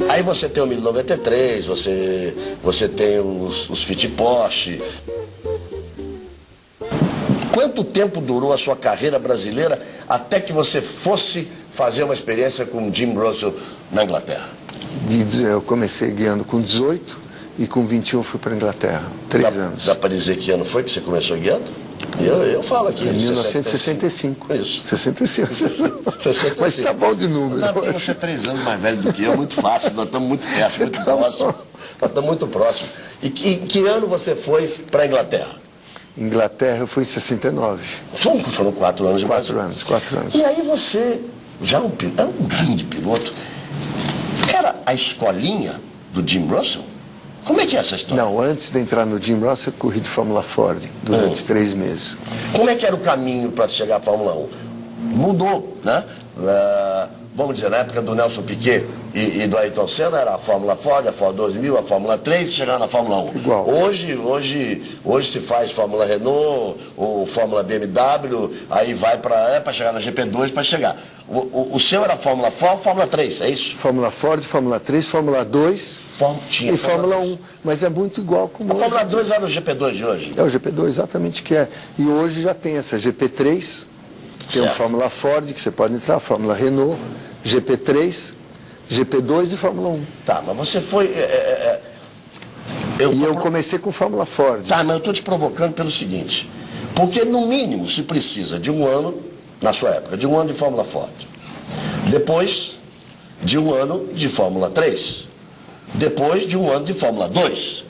Aí você tem o 1093, você tem os Fit Porsche. Quanto tempo durou a sua carreira brasileira até que você fosse fazer uma experiência com Jim Russell na Inglaterra? Eu comecei guiando com 18 e com 21 fui para a Inglaterra. 3 anos. Dá para dizer que ano foi que você começou guiando? Eu falo aqui. Em 1965. Isso. 65. 65. Mas tá bom de número. Não, porque você é 3 anos mais velho do que eu, muito fácil. Nós estamos muito perto, muito próximos. Nós estamos muito próximos. E que ano você foi para a Inglaterra? Inglaterra eu fui em 69. Foram 4 anos de Brasil. 4 anos. E aí você, já era um grande piloto, era a escolinha do Jim Russell? Como é que é essa história? Não, antes de entrar no Jim Russell, eu corri de Fórmula Ford durante 3 meses. Como é que era o caminho para chegar à Fórmula 1? Mudou, né? Vamos dizer, na época do Nelson Piquet e do Ayrton Senna, era a Fórmula Ford, a Ford 2000, a Fórmula 3, chegando na Fórmula 1. Igual. Hoje se faz Fórmula Renault, ou Fórmula BMW, aí vai para chegar na GP2 para chegar. O seu era Fórmula Ford, Fórmula 3, é isso? Fórmula Ford, Fórmula 3, Fórmula 2 Tinha e Fórmula 1. Mas é muito igual com a Fórmula 2 era o GP2 de hoje? É o GP2, exatamente que é. E hoje já tem essa GP3, tem o Fórmula Ford, que você pode entrar, Fórmula Renault, GP3, GP2 e Fórmula 1. Tá, mas você foi... Eu comecei com Fórmula Ford. Tá, mas eu estou te provocando pelo seguinte, porque no mínimo se precisa de 1 ano, na sua época, de 1 ano de Fórmula Ford, depois de 1 ano de Fórmula 3, depois de 1 ano de Fórmula 2,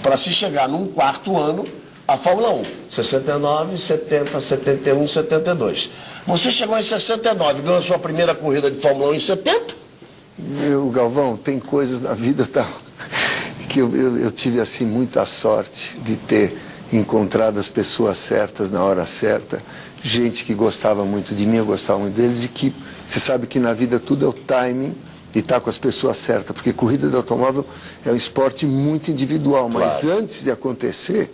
para se chegar num 4º ano a Fórmula 1, 69, 70, 71, 72. Você chegou em 69, ganhou a sua primeira corrida de Fórmula 1 em 70? Galvão, tem coisas na vida que eu tive assim muita sorte de ter encontrado as pessoas certas na hora certa, gente que gostava muito de mim, eu gostava muito deles, e que você sabe que na vida tudo é o timing e estar com as pessoas certas, porque corrida de automóvel é um esporte muito individual, mas antes de acontecer,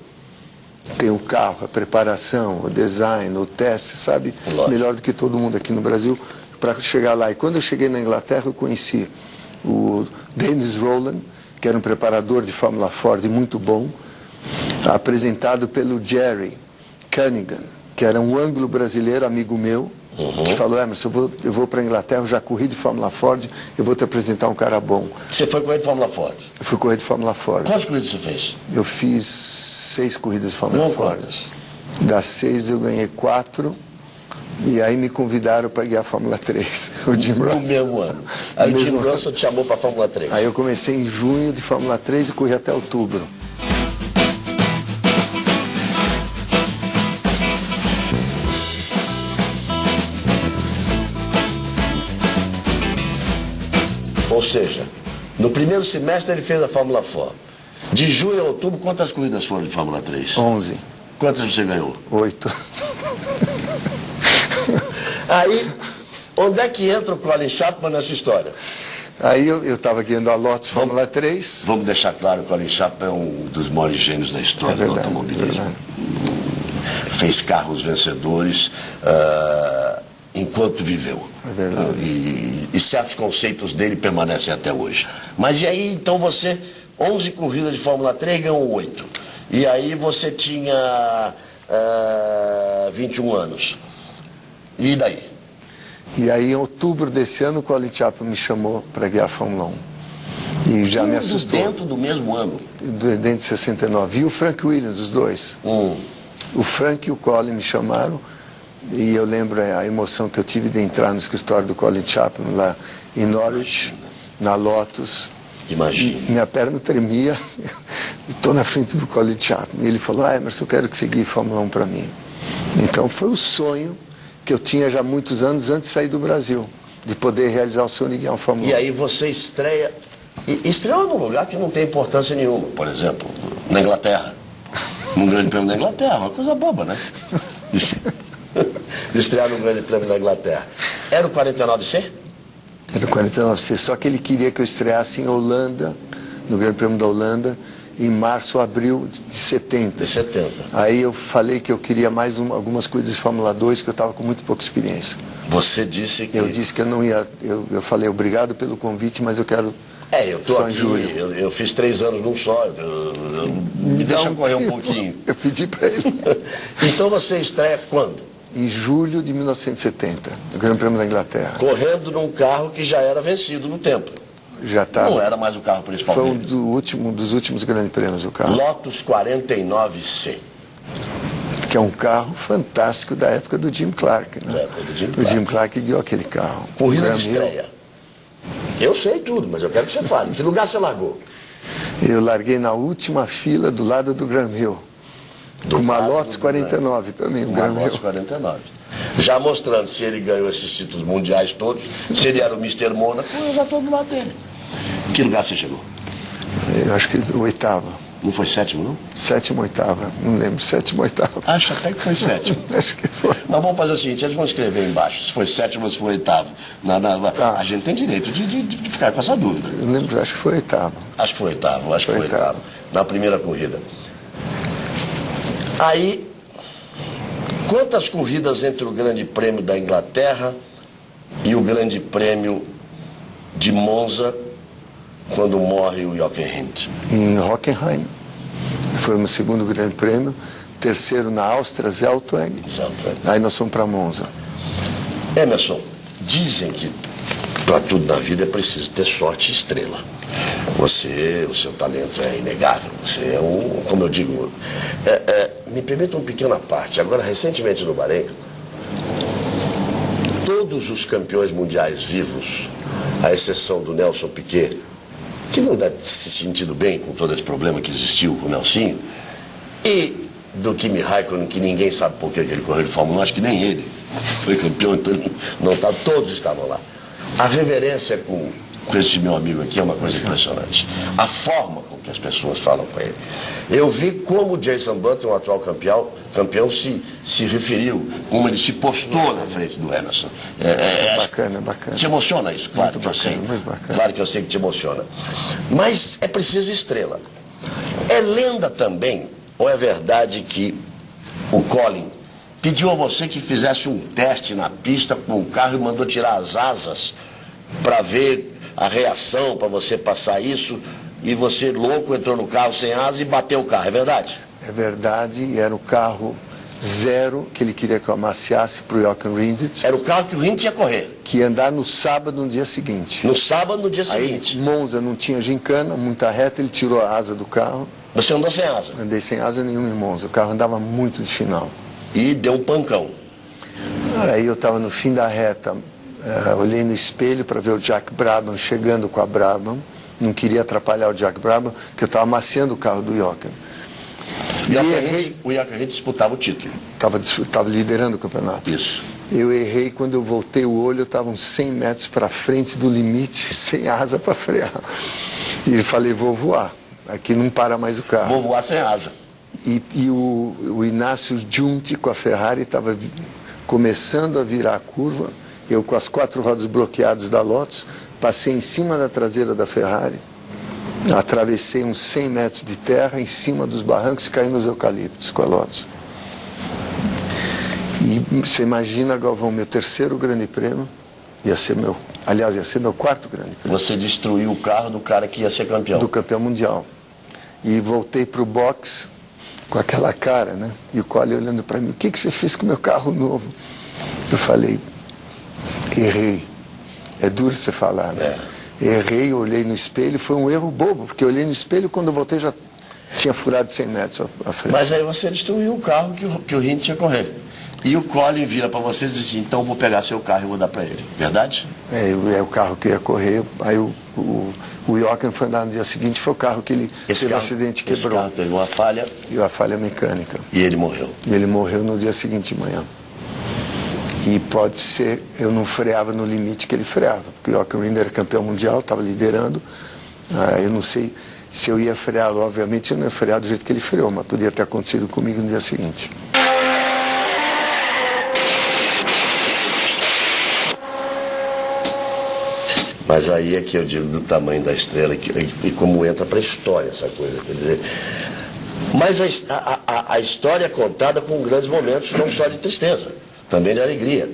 tem o carro, a preparação, o design, o teste, sabe? Lógico. Melhor do que todo mundo aqui no Brasil para chegar lá. E quando eu cheguei na Inglaterra, eu conheci o Dennis Rowland, que era um preparador de Fórmula Ford muito bom, apresentado pelo Jerry Cunningham, que era um ângulo brasileiro, amigo meu, que falou: Emerson, eu vou para a Inglaterra, eu já corri de Fórmula Ford, eu vou te apresentar um cara bom. Você foi correr de Fórmula Ford? Eu fui correr de Fórmula Ford. Quantas corridas você fez? Eu fiz 6 corridas de Fórmula Ford. Das 6 eu ganhei 4, e aí me convidaram para guiar a Fórmula 3, o Jim Russell. No mesmo ano. Aí o Jim Russell te chamou para a Fórmula 3. Aí eu comecei em junho de Fórmula 3 e corri até outubro. Ou seja, no primeiro semestre ele fez a Fórmula Ford. De junho a outubro, quantas corridas foram de Fórmula 3? 11. Quantas você ganhou? 8. Aí, onde é que entra o Colin Chapman nessa história? Aí eu estava guiando a Lotus Fórmula 3. Vamos deixar claro que o Colin Chapman é um dos maiores gênios da história do automobilismo. Fez carros vencedores enquanto viveu. É verdade. E certos conceitos dele permanecem até hoje. Mas e aí, então você, 11 corridas de Fórmula 3, ganhou 8. E aí você tinha 21 anos. E daí? E aí, em outubro desse ano, o Colin Chapman me chamou para guiar a Fórmula 1. E já me assustou. Dentro do mesmo ano? Dentro de 69. E o Frank Williams, os dois. O Frank e o Colin me chamaram. E eu lembro a emoção que eu tive de entrar no escritório do Colin Chapman, lá em Norwich, na Lotus. Imagina. Minha perna tremia. Estou na frente do Colin Chapman. E ele falou: Emerson, eu quero que você guie Fórmula 1 para mim. Então foi o sonho que eu tinha já muitos anos antes de sair do Brasil, de poder realizar o sonho de guiar um Fórmula 1. E aí você estreia... Estreou num lugar que não tem importância nenhuma, por exemplo, na Inglaterra. Num grande prêmio da Inglaterra, uma coisa boba, né? Estrear num grande prêmio da Inglaterra. Era o 49C? Era o 49C, só que ele queria que eu estreasse em Holanda, no Grande Prêmio da Holanda, em março ou abril de 70. De 70. Aí eu falei que eu queria mais algumas coisas de Fórmula 2, que eu estava com muito pouca experiência. Você disse que... Eu disse que eu não ia... Eu falei, obrigado pelo convite, mas eu quero... eu tô só aqui, em julho. eu fiz 3 anos num só, me deixa correr um pouquinho. Eu pedi para ele. Então você estreia quando? Em julho de 1970, no Grande Prêmio da Inglaterra. Correndo num carro que já era vencido no tempo. Já estava. Não era mais o carro principal Foi dele. um dos últimos grandes prêmios do carro. Lotus 49C. Que é um carro fantástico da época do Jim Clark. Né? Da época do Jim O Clark. Jim Clark guiou aquele carro. Corrida O de Graham Hill. estreia. Eu sei tudo, mas eu quero que você fale. Que lugar você largou? Eu larguei na última fila do lado do Graham Hill. Com uma lado Lotus do 49 também, o Uma Graham Lotus Hill. 49. Já mostrando se ele ganhou esses títulos mundiais todos, se ele era o Mr. Mônaco, eu já estou do lado dele. Que lugar você chegou? Eu acho que o oitavo. Não foi sétimo, não? Sétimo, oitava. Não lembro, sétimo, oitavo. Acho até que foi sétimo. Acho que foi. Nós vamos fazer o seguinte, eles vão escrever embaixo, se foi sétimo ou se foi oitavo. Tá. A gente tem direito de ficar com essa dúvida. Eu lembro, acho que foi oitavo. Acho que foi oitavo, acho que Foi foi oitavo. oitavo. Na primeira corrida. Aí, quantas corridas entre o Grande Prêmio da Inglaterra e o Grande Prêmio de Monza, quando morre o Jochen Rindt? Em Hockenheim. Foi o meu segundo grande prêmio. Terceiro na Áustria, Zeltweg. Aí nós fomos para Monza. Emerson, dizem que para tudo na vida é preciso ter sorte e estrela. O seu talento é inegável. Você é como eu digo, me permita uma pequena parte. Agora, recentemente no Bahrein, todos os campeões mundiais vivos, à exceção do Nelson Piquet, que não deve ter se sentido bem com todo esse problema que existiu com o Nelsinho, e do Kimi Raikkonen, que ninguém sabe por que ele correu de Fórmula 1, acho que nem ele foi campeão, então ele não tá, todos estavam lá. A reverência com esse meu amigo aqui é uma coisa impressionante. A forma com que as pessoas falam com ele. Eu vi como o Jason Button, o atual campeão se referiu, como ele se postou na frente do Emerson. Bacana, bacana. Te emociona isso? Claro Muito que eu sei. bacana, muito bacana. Claro que eu sei que te emociona. Mas é preciso estrela. É lenda também, ou é verdade que o Colin pediu a você que fizesse um teste na pista com o carro e mandou tirar as asas para ver a reação, para você passar isso, e você, louco, entrou no carro sem asa e bateu o carro, é verdade? É verdade, e era o carro zero que ele queria que eu amaciasse para o Jochen Rindt, Era o carro que o Rindt ia correr. que ia andar no sábado no dia seguinte. No sábado, no dia Aí, seguinte. Monza não tinha gincana, muita reta, ele tirou a asa do carro. Você andou sem asa. Andei sem asa nenhuma em Monza, o carro andava muito de final. E deu um pancão. Aí eu estava no fim da reta, olhei no espelho para ver o Jack Brabham chegando com a Brabham. Não queria atrapalhar o Jack Brabham, porque eu estava amaciando o carro do Jochen. O Jochen Rindt disputava o título. Estava liderando o campeonato. Isso. Eu errei, quando eu voltei o olho, eu estava uns 100 metros para frente do limite, sem asa para frear. E falei, vou voar, aqui não para mais o carro. Vou voar sem asa. E o Inácio Giunti com a Ferrari estava começando a virar a curva, eu com as 4 rodas bloqueadas da Lotus, passei em cima da traseira da Ferrari, atravessei uns 100 metros de terra em cima dos barrancos e caí nos eucaliptos com a Lotus. E você imagina, Galvão, meu terceiro grande prêmio, ia ser meu 4º grande prêmio. Você destruiu o carro do cara que ia ser campeão. Do campeão mundial. E voltei para o box com aquela cara, né? E o Colin olhando para mim, o que você fez com o meu carro novo? Eu falei, errei. É duro você falar, né? Errei, olhei no espelho, foi um erro bobo, porque eu olhei no espelho, quando eu voltei já tinha furado 100 metros à frente. Mas aí você destruiu o carro que o Rindt ia correr. E o Colin vira para você e diz assim, então vou pegar seu carro e vou dar para ele. Verdade? É o carro que ia correr, aí o Jochen foi andar no dia seguinte, foi o carro que ele teve um acidente, quebrou. Esse carro teve uma falha. E a falha mecânica. E ele morreu. E ele morreu no dia seguinte de manhã. E pode ser, eu não freava no limite que ele freava, porque o Jochen Rindt era campeão mundial, estava liderando. Eu não sei se eu ia frear, obviamente eu não ia frear do jeito que ele freou, mas podia ter acontecido comigo no dia seguinte. Mas aí é que eu digo do tamanho da estrela e como entra para a história essa coisa. Quer dizer, mas a história é contada com grandes momentos, não só de tristeza, também de alegria.